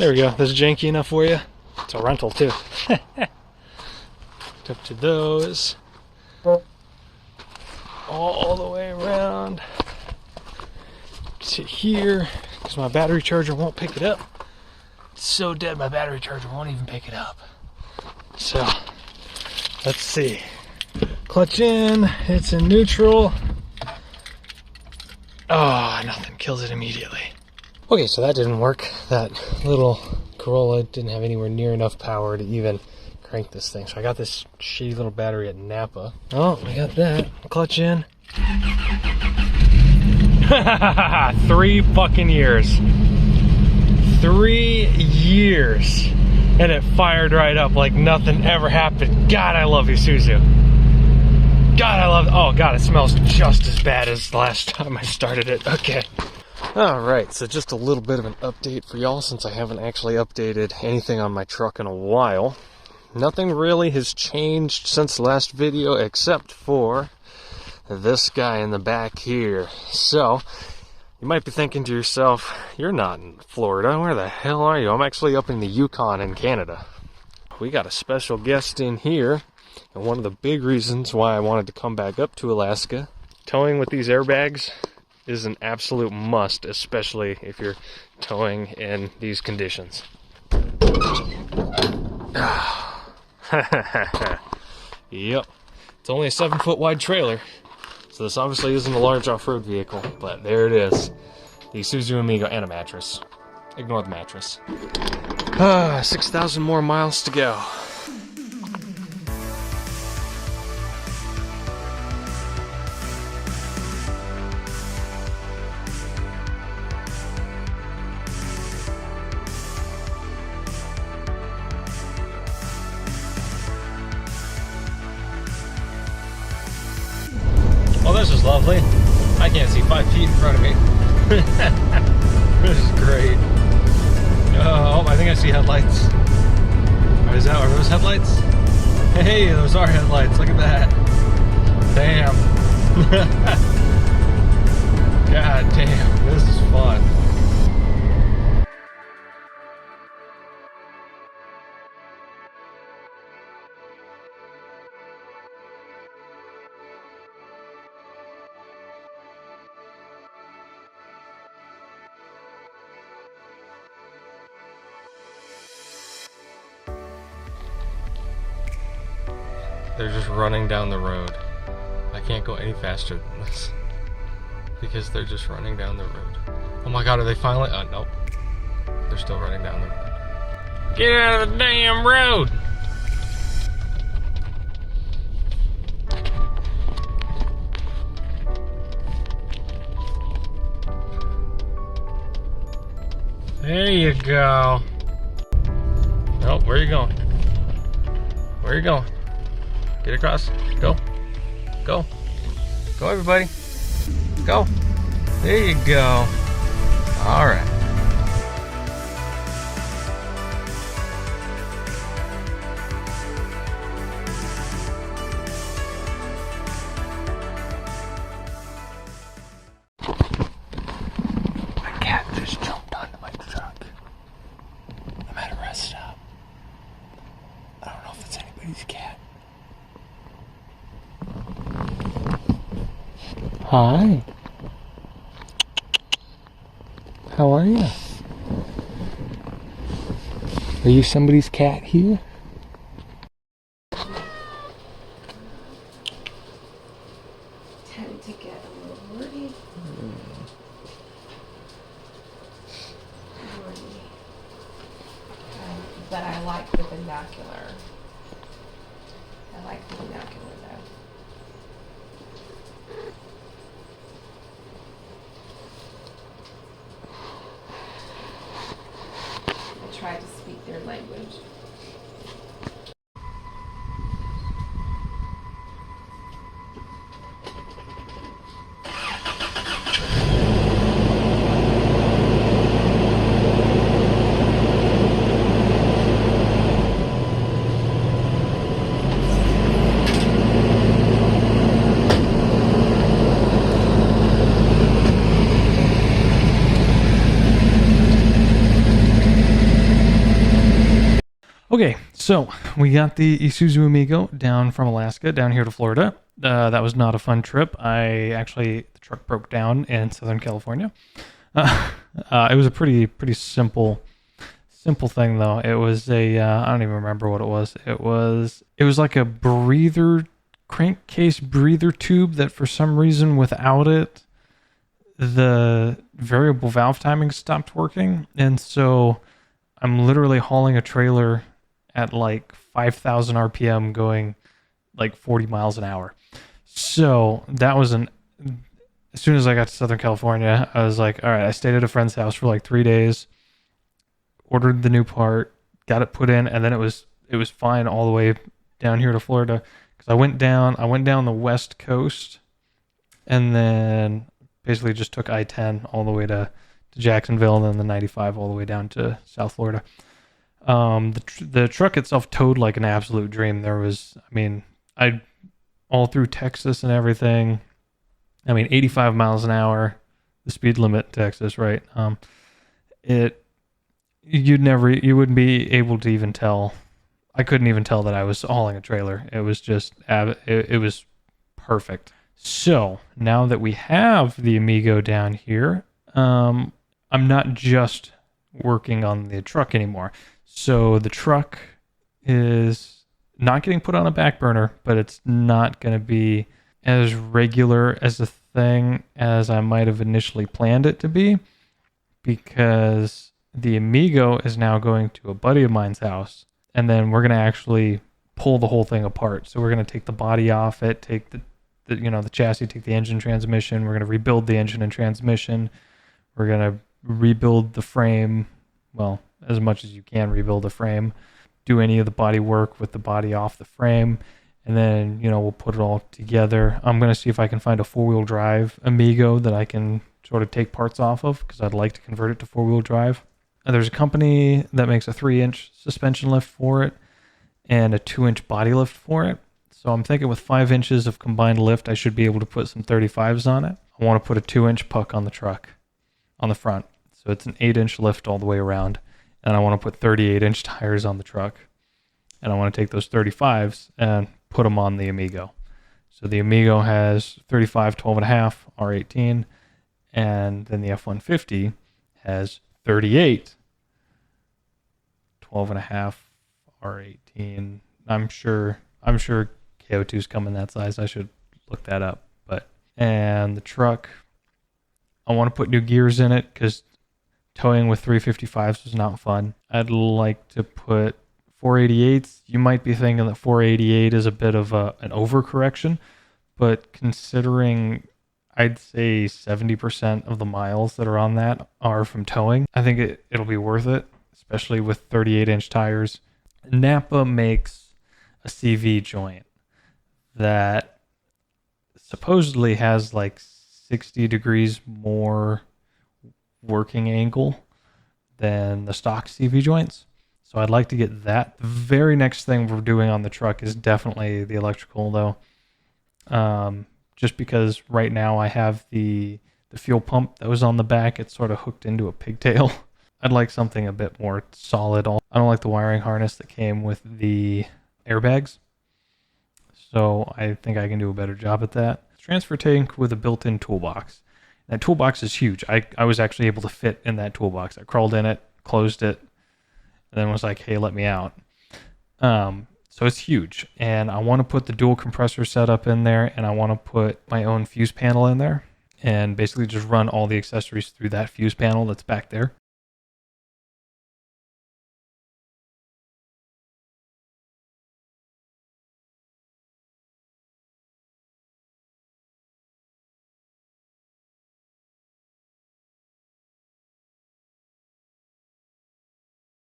There we go. This is janky enough for you. It's a rental too. Up to those. All the way around to here, because my battery charger won't pick it up. It's so dead my battery charger won't even pick it up. So, let's see. Clutch in, it's in neutral. Oh, nothing, kills it immediately. Okay, so that didn't work. That little Corolla didn't have anywhere near enough power to even crank this thing. So I got this shitty little battery at Napa. Oh, we got that. Clutch in. 3 fucking years. 3 years. And it fired right up like nothing ever happened. God, I love Isuzu. God, I love, oh God, it smells just as bad as the last time I started it. Okay. Alright, so just a little bit of an update for y'all since I haven't actually updated anything on my truck in a while. Nothing really has changed since the last video except for this guy in the back here. So, you might be thinking to yourself, you're not in Florida, where the hell are you? I'm actually up in the Yukon in Canada. We got a special guest in here, and one of the big reasons why I wanted to come back up to Alaska, towing with these airbags is an absolute must, especially if you're towing in these conditions. Yep, it's only a 7-foot wide trailer, so this obviously isn't a large off-road vehicle, but there it is. The Isuzu Amigo and a mattress. Ignore the mattress. 6,000 more miles to go. Oh, this is lovely. I can't see 5 feet in front of me. This is great. Oh, I think I see headlights. Are those headlights? Hey, those are headlights. Look at that. Damn. God damn, this is fun. They're just running down the road. I can't go any faster than this because they're just running down the road. Oh my God, are they finally? Nope. They're still running down the road. Get out of the damn road! There you go. Oh, where are you going? Where are you going? Get across. Go. Go. Go, everybody. Go. There you go. All right. My cat just jumped onto my truck. I'm at a rest stop. I don't know if it's anybody's cat. Hi. How are you? Are you somebody's cat here? Tend to get a little worried. But I like the binocular. I like the binocular though. Try to speak their language. Okay, so we got the Isuzu Amigo down from Alaska down here to Florida. That was not a fun trip. The truck broke down in Southern California. It was a pretty simple thing though. It was I don't even remember what it was. It was like a breather, crankcase breather tube that for some reason without it, the variable valve timing stopped working. And so I'm literally hauling a trailer at like 5,000 RPM going like 40 miles an hour. So that was as soon as I got to Southern California, I was like, all right, I stayed at a friend's house for like 3 days, ordered the new part, got it put in, and then it was fine all the way down here to Florida. Because I went down the west coast, and then basically just took I-10 all the way to Jacksonville, and then the 95 all the way down to South Florida. The truck itself towed like an absolute dream. I all through Texas and everything. 85 miles an hour, the speed limit in Texas, right? You wouldn't be able to even tell. I couldn't even tell that I was hauling a trailer. It was just, it was perfect. So now that we have the Amigo down here, I'm not just working on the truck anymore. So the truck is not getting put on a back burner, but it's not going to be as regular as a thing as I might have initially planned it to be, because the Amigo is now going to a buddy of mine's house, and then we're going to actually pull the whole thing apart. So we're going to take the body off it, take the chassis, take the engine, transmission. We're going to rebuild the engine and transmission. We're going to rebuild the frame, well, as much as you can rebuild the frame, do any of the body work with the body off the frame, and then, we'll put it all together. I'm going to see if I can find a four-wheel drive Amigo that I can sort of take parts off of, because I'd like to convert it to four-wheel drive. There's a company that makes a 3-inch suspension lift for it and a 2-inch body lift for it. So I'm thinking with 5 inches of combined lift, I should be able to put some 35s on it. I want to put a 2-inch puck on the truck, on the front. So it's an 8-inch lift all the way around. And I want to put 38-inch tires on the truck. And I want to take those 35s and put them on the Amigo. So the Amigo has 35 12.5 R18, and then the F-150 has 38 12.5 R18. I'm sure KO2's come in that size. I should look that up. And the truck, I want to put new gears in it because towing with 355s was not fun. I'd like to put 488s. You might be thinking that 488 is a bit of an overcorrection, but considering I'd say 70% of the miles that are on that are from towing, I think it'll be worth it, especially with 38-inch tires. Napa makes a CV joint that supposedly has like 60 degrees more working angle than the stock CV joints. So I'd like to get that. The very next thing we're doing on the truck is definitely the electrical though. Just because right now I have the fuel pump that was on the back. It's sort of hooked into a pigtail. I'd like something a bit more solid. I don't like the wiring harness that came with the airbags. So I think I can do a better job at that. Transfer tank with a built-in toolbox. That toolbox is huge. I was actually able to fit in that toolbox. I crawled in it, closed it, and then was like, hey, let me out. So it's huge. And I want to put the dual compressor setup in there, and I want to put my own fuse panel in there and basically just run all the accessories through that fuse panel that's back there.